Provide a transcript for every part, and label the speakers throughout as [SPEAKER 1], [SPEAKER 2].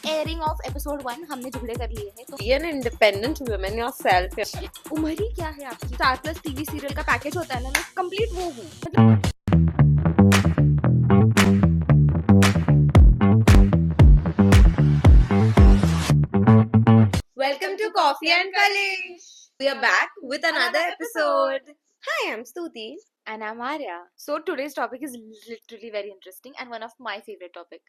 [SPEAKER 1] Earring of episode 1 हमने झगड़े कर लिए हैं तो
[SPEAKER 2] Be an independent woman yourself.
[SPEAKER 1] उम्र ही क्या है आपकी? स्टार प्लस टीवी सीरियल का पैकेज होता है ना, मैं कंप्लीट वो हूँ मतलब।
[SPEAKER 2] Welcome to Coffee and Kalish. We are back with another episode. Hi, I'm Stuti.
[SPEAKER 1] And I'm Arya. So today's topic is literally very interesting and one of my favorite topic.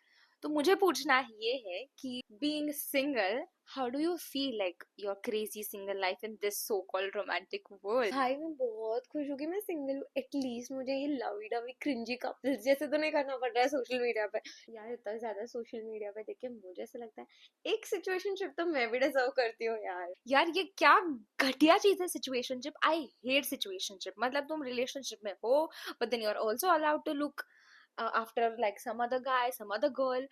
[SPEAKER 1] तो मुझे पूछना ये है कि being single, how do you feel like your crazy single life in this so-called romantic world?
[SPEAKER 2] भाई मैं बहुत खुश हूँ कि मैं सिंगल हूँ. एटलीस्ट मुझे ये लवी डवी क्रिंजी कपल्स जैसे तो नहीं करना पड़ रहा है सोशल मीडिया पे. यार इतना ज्यादा सोशल मीडिया पे देख के मुझे ऐसा लगता है एक सिचुएशनशिप तो मैं भी डिजर्व करती हूँ यार.
[SPEAKER 1] यार ये क्या घटिया चीज है सिचुएशनशिप. I hate situationship. मतलब तुम रिलेशनशिप में हो but then you're also allowed to look after like some other guy, some other girl.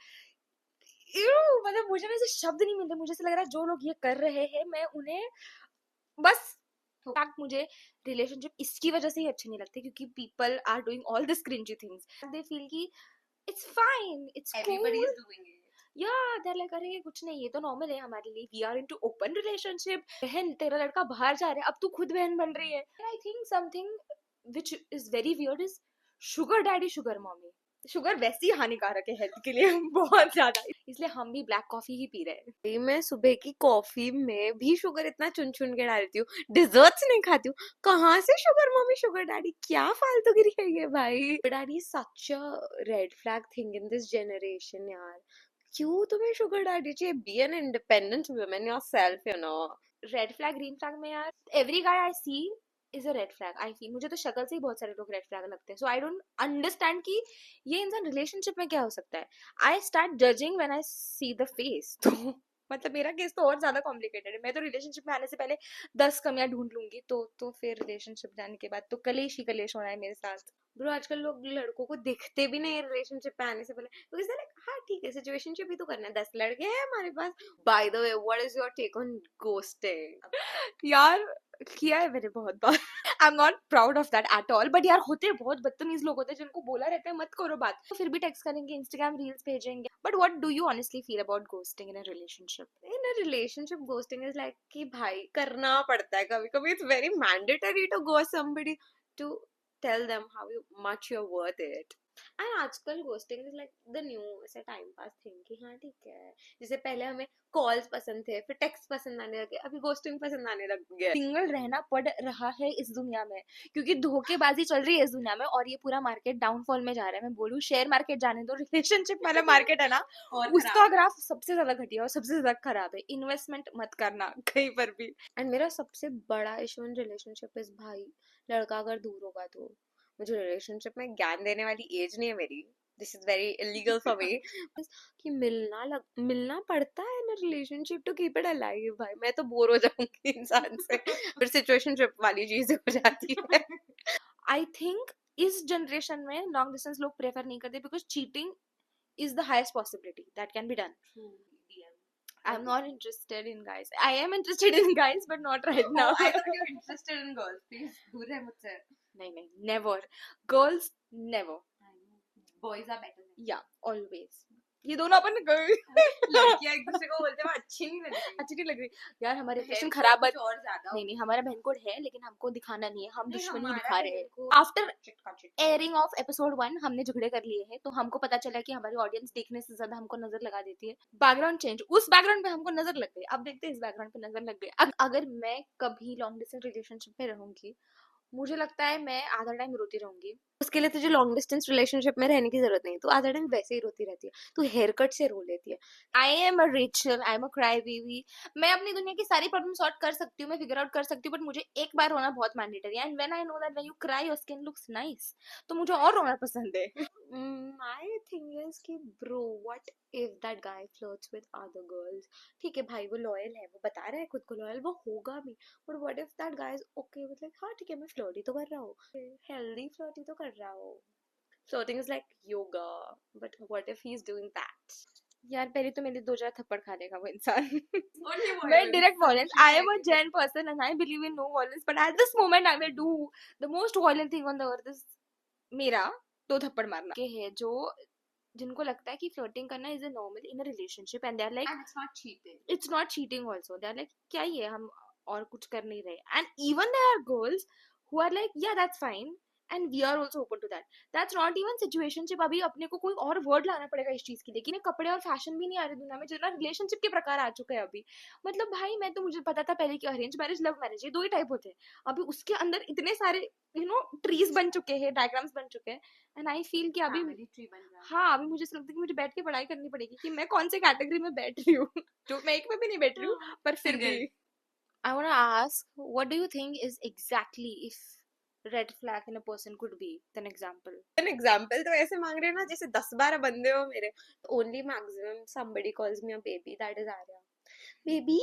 [SPEAKER 1] मतलब मुझे वैसे शब्द नहीं मिलते. मुझे ऐसा लग रहा है जो लोग ये कर रहे हैं मैं उन्हें बस फैक्ट मुझे रिलेशनशिप इसकी वजह से ही अच्छे नहीं लगते क्योंकि people are doing all this cringy things. They feel कि it's fine, it's
[SPEAKER 2] Everybody
[SPEAKER 1] cool.
[SPEAKER 2] is doing it.
[SPEAKER 1] या दे लाइक अरे कुछ नहीं, ये तो नॉर्मल है हमारे लिए. We are into open relationship. बहन तेरा लड़का बाहर जा रहा है, अब तू खुद बहन बन रही है. I think something which is very weird is sugar daddy sugar mummy. Sugar वैसी हानिकारक है हेल्थ के लिए बहुत ज्यादा, इसलिए हम भी ब्लैक कॉफी ही पी रहे हैं.
[SPEAKER 2] भाई मैं सुबह की कॉफी में भी शुगर इतना चुन चुन के डालती हूँ. डिजर्ट्स नहीं खाती हूँ. कहाँ से शुगर मम्मी शुगर डैडी, क्या फालतूगिरी है ये भाई. Sugar daddy such a red flag thing in this generation यार. क्यों तुम्हें शुगर डैडी चाहिए? Be an independent woman yourself you know.
[SPEAKER 1] Red flag green flag में यार every guy I see is a red flag. I feel मुझे तो शक्ल से ही बहुत सारे लोग रेड फ्लैग लगते हैं. सो आई डोंट अंडरस्टैंड कि ये इंसान रिलेशनशिप में क्या हो सकता है. I start judging when I see the face. तो मतलब मेरा केस तो और ज्यादा कॉम्प्लिकेटेड है. मैं तो रिलेशनशिप में आने से पहले 10 कमियां ढूंढ लूंगी. तो फिर रिलेशनशिप जाने के बाद तो कलेश ही कलेश होना है मेरे साथ.
[SPEAKER 2] ब्रो आजकल लोग लड़कों को दिखते भी नहीं रिलेशनशिप पे आने से पहले क्योंकि लाइक हाँ ठीक है सिचुएशनशिप भी तो करना है. 10 लड़के हैं हमारे पास. By the way what is your take on ghosting?
[SPEAKER 1] यार किया है मैंने बहुत बार. I am not proud of that at all. But यार होते हैं बहुत बदतमीज लोग होते हैं जिनको बोला रहता है मत करो बात, तो फिर भी टेक्स्ट करेंगे, इंस्टाग्राम रील्स भेजेंगे. But what do you honestly feel about ghosting in a relationship?
[SPEAKER 2] In a relationship ghosting is like कि भाई करना पड़ता है कभी कभी. It's very mandatory to ghost somebody to tell them how you much you are worth it. And आजकल ghosting is like the new ऐसे time pass thing कि हाँ ठीक है. जैसे पहले हमें कॉल्स पसंद थे, फिर टेक्स्ट पसंद आने लगे, अभी घोस्टिंग पसंद आने लग गया.
[SPEAKER 1] सिंगल रहना पड़ रहा है इस दुनिया में क्योंकि धोखेबाजी चल रही है इस दुनिया में और ये पूरा मार्केट डाउनफॉल में जा रहा है. मैं बोलूँ शेयर मार्केट जाने दो, रिलेशनशिप वाला मार्केट है ना उसका ग्राफ सबसे ज्यादा घटिया और सबसे ज्यादा खराब है. इन्वेस्टमेंट मत करना कहीं पर भी.
[SPEAKER 2] एंड मेरा सबसे बड़ा इशू इन रिलेशनशिप इज भाई लड़का अगर दूर होगा तो. मुझे रिलेशनशिप में ज्ञान देने वाली एज नहीं है मेरी. This is very illegal for me. कि मिलना पड़ता है in relationship to keep it alive. भाई मैं तो बोर हो जाऊंगी इंसान से. फिर सिचुएशनशिप वाली चीज हो जाती है.
[SPEAKER 1] आई थिंक इस जनरेशन में लॉन्ग डिस्टेंस लोग प्रेफर नहीं करते because cheating is the highest possibility that can be done. I'm not interested in guys. I am interested in guys but not right now.
[SPEAKER 2] I thought you were interested in girls. Please दूर रह मुझसे.
[SPEAKER 1] नहीं never. Girls never.
[SPEAKER 2] Boys are better.
[SPEAKER 1] Yeah, always. ये दोनों अपन
[SPEAKER 2] लड़कियां एक दूसरे को बोलते हैं अच्छी नहीं लग रही.
[SPEAKER 1] अच्छी नहीं लग रही यार. हमारे रिलेशन खराब
[SPEAKER 2] कुछ और ज्यादा.
[SPEAKER 1] नहीं हमारा बहन कोड है लेकिन हमको दिखाना नहीं है. हम दुश्मनी
[SPEAKER 2] हमारा
[SPEAKER 1] दिखा रहे हैं.
[SPEAKER 2] बिल्कुल
[SPEAKER 1] आफ्टर एयरिंग ऑफ एपिसोड 1 हमने झगड़े कर लिए हैं तो हमको पता चला कि हमारी ऑडियंस देखने से ज्यादा हमको नजर लगा देती है. बैकग्राउंड चेंज, उस बैकग्राउंड पे हमको नजर लग गई. अब देखते हैं इस बैकग्राउंड पे नजर लग गई. अगर मैं कभी लॉन्ग डिस्टेंस रिलेशनशिप में रहूंगी मुझे लगता है मैं आधा टाइम रोती रहूंगी.
[SPEAKER 2] उसके लिए तुझे लॉन्ग डिस्टेंस रिलेशनशिप में रहने की जरूरत नहीं. तू आधा टाइम वैसे ही रोती रहती है. तू हेयर कट से रो लेती है.
[SPEAKER 1] आई am a Rachel, I am a cry baby. मैं अपनी दुनिया की सारी प्रॉब्लम सॉर्ट कर सकती हूँ, मैं फिगर आउट कर सकती हूँ. बट मुझे एक बार रोना बहुत मैंडेटरी है. And when I know that when you cry your skin looks nice तो मुझे और रोना पसंद है.
[SPEAKER 2] माय थिंग इज कि bro what if that guy flirts with other girls. ठीक है भाई वो लॉयल है, वो बता रहा है खुद को लॉयल, वो होगा भी. But what if that guy is okay with like हाँ ठीक है मैं फ्लर्ट ही तो कर रहा हूँ, हेल्दी फ्लर्ट ही तो कर रहा हूँ. Flirting is like yoga, but what if he's doing that?
[SPEAKER 1] यार पहले तो मेरे 2 4 थप्पड़ खा लेगा वो इंसान.
[SPEAKER 2] Only
[SPEAKER 1] मैं
[SPEAKER 2] violence.
[SPEAKER 1] Direct violence. I am a zen person and I believe in no violence but at this moment I will do the most violent thing on the earth is मेरा 2 थप्पड़ मारना के है जो जिनको लगता है कि फ्लर्टिंग करना is a normal in a relationship and they are like
[SPEAKER 2] And it's not cheating.
[SPEAKER 1] it's not cheating also. They're like क्या ही है, हम और कुछ कर नहीं रहे. And even there are girls who are like yeah that's fine and we are also open to that. That's not even situationship. अभी अपने को कोई और वर्ड लाना पड़ेगा इस चीज के लिए कि कपड़े और फैशन भी नहीं आ रहे दुनिया में, जितना रिलेशनशिप के प्रकार आ चुके हैं अभी. मतलब भाई मैं तो मुझे पता था पहले कि अरेंज मैरिज लव मैरिज ये दो ही टाइप होते हैं. अभी उसके अंदर इतने सारे ट्रीज बन चुके हैं, डायग्राम्स बन चुके हैं. एंड आई फील कि अभी
[SPEAKER 2] Family tree बन रहा है.
[SPEAKER 1] हाँ अभी मुझे ऐसा लगता है कि मुझे बैठ के पढ़ाई करनी पड़ेगी कि मैं कौन से कैटेगरी में बैठ रही हूँ. जो मैं एक में भी नहीं बैठ रही हूँ पर फिर भी.
[SPEAKER 2] Single.
[SPEAKER 1] I want to ask, what do you think is exactly if red flag in a person could be? An example.
[SPEAKER 2] An example तो ऐसे मांग रहे हैं ना जैसे 10-12 बंदे हो मेरे. Only maximum somebody calls me a baby, that is Arya. Baby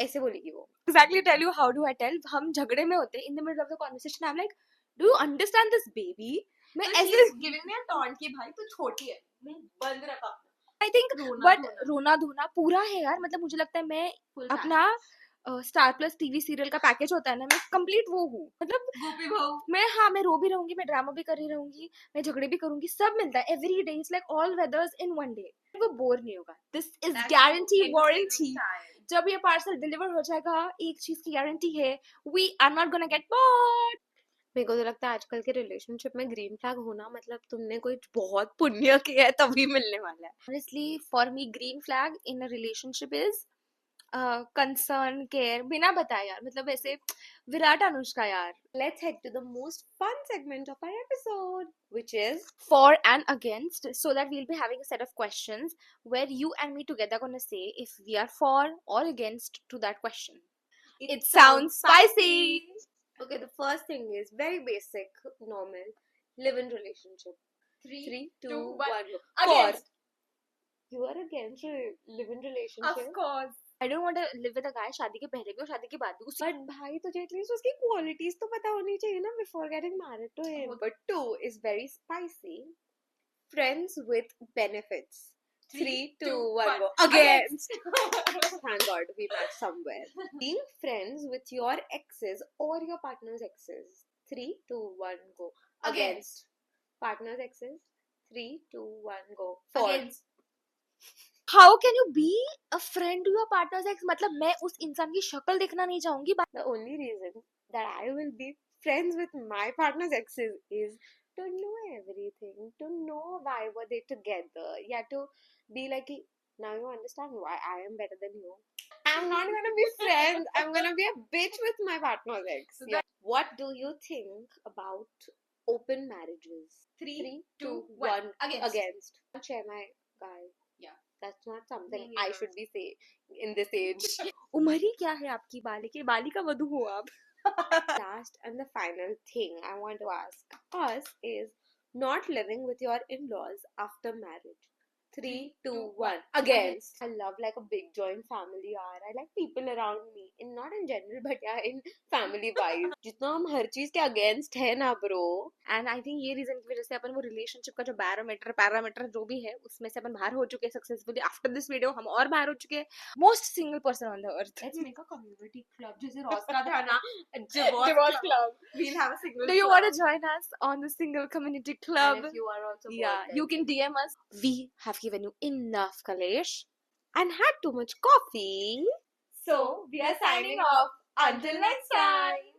[SPEAKER 2] ऐसे बोलेगी वो.
[SPEAKER 1] Exactly tell you how do I tell? हम झगड़े में होते हैं in the middle of the conversation. I'm like, do you understand this baby? मैं
[SPEAKER 2] So
[SPEAKER 1] ऐसे
[SPEAKER 2] she's giving me a taunt कि भाई तू छोटी है. मुंह बंद रखा.
[SPEAKER 1] I think but रोना धोना पूरा है यार. मतलब मुझे लगता है मैं
[SPEAKER 2] Full
[SPEAKER 1] अपना स्टार प्लस टीवी सीरियल का पैकेज होता है ना, मैं कंप्लीट वो हूँ. मतलब
[SPEAKER 2] गोपी बहू.
[SPEAKER 1] मैं रो भी रहूंगी, मैं ड्रामा भी कर रही रहूंगी, मैं झगड़े भी करूंगी, सब मिलता है every day. It's like all weathers in one day. वो बोर नहीं होगा. This is guarantee warranty. जब ये पार्सल डिलीवर हो जाएगा एक चीज की गारंटी है, we are not gonna get bored.
[SPEAKER 2] मेरे को तो लगता है आजकल के रिलेशनशिप में ग्रीन फ्लैग होना मतलब तुमने कोई बहुत पुण्य किया है तभी मिलने वाला है.
[SPEAKER 1] Honestly, for me, green flag in a relationship is concern, care, बिना बताए यार. मतलब ऐसे विराट अनुष्का यार.
[SPEAKER 2] Let's head to the most fun segment of our episode, which is
[SPEAKER 1] For and against, so that we'll be having a set of questions where you and me together gonna say if we are for or against to that question. It sounds spicy.
[SPEAKER 2] Okay, the first thing is very basic, normal, live-in relationship. 3, 2, 1, go.
[SPEAKER 1] Against.
[SPEAKER 2] You are against live-in relationship?
[SPEAKER 1] Of course. I don't want to live with a guy शादी के पहले भी और शादी के बाद भी.
[SPEAKER 2] But भाई तुझे एटलीस्ट उसकी क्वालिटीज तो पता होनी चाहिए ना before getting married to him. But 2 is very spicy. Friends with benefits. 3, 2, 1, go. Against. Thank God we met somewhere. Being friends with your exes or your partner's exes. 3, 2, 1, go. Against. Partner's exes. 3, 2, 1, go. For.
[SPEAKER 1] Against. How can you be a friend to your partner's ex? मतलब मैं उस इंसान की शक्ल देखना नहीं चाहूंगी.
[SPEAKER 2] The only reason that I will be friends with my partner's exes is to know everything, to know why were they together. You have to be like, now you understand why I am better than you. I'm not gonna be friends. I'm gonna be a bitch with my partner's ex. Yeah. What do you think about open marriages? 3, 2, 1. Against. I'll share my guy. Yeah. That's not something I should be saying in this age.
[SPEAKER 1] उम्र ही क्या है आपकी? बाली का वधू हो आप.
[SPEAKER 2] Last and the final thing I want to ask us is not living with your in-laws after marriage. 3, 2, 1. Against. I love like a big joint family यार. I like people around me. Not in general but yeah in family wise. जितना हम हर चीज के against है ना bro.
[SPEAKER 1] And I think ये reason की वजह से अपन वो relationship का जो पैरामीटर जो भी है उसमें से अपन बाहर हो चुके हैं successfully. After this video हम और बाहर हो चुके हैं. Most single person on the earth.
[SPEAKER 2] Let's make a community club जैसे रोज का था ना.
[SPEAKER 1] Divorce club.
[SPEAKER 2] We'll have a single.
[SPEAKER 1] Do you want to join us on the single community club?
[SPEAKER 2] And if you are also
[SPEAKER 1] yeah, you can DM us. We have given you enough, Kalesh.
[SPEAKER 2] And had too much coffee.
[SPEAKER 1] So we are signing off. Until next time.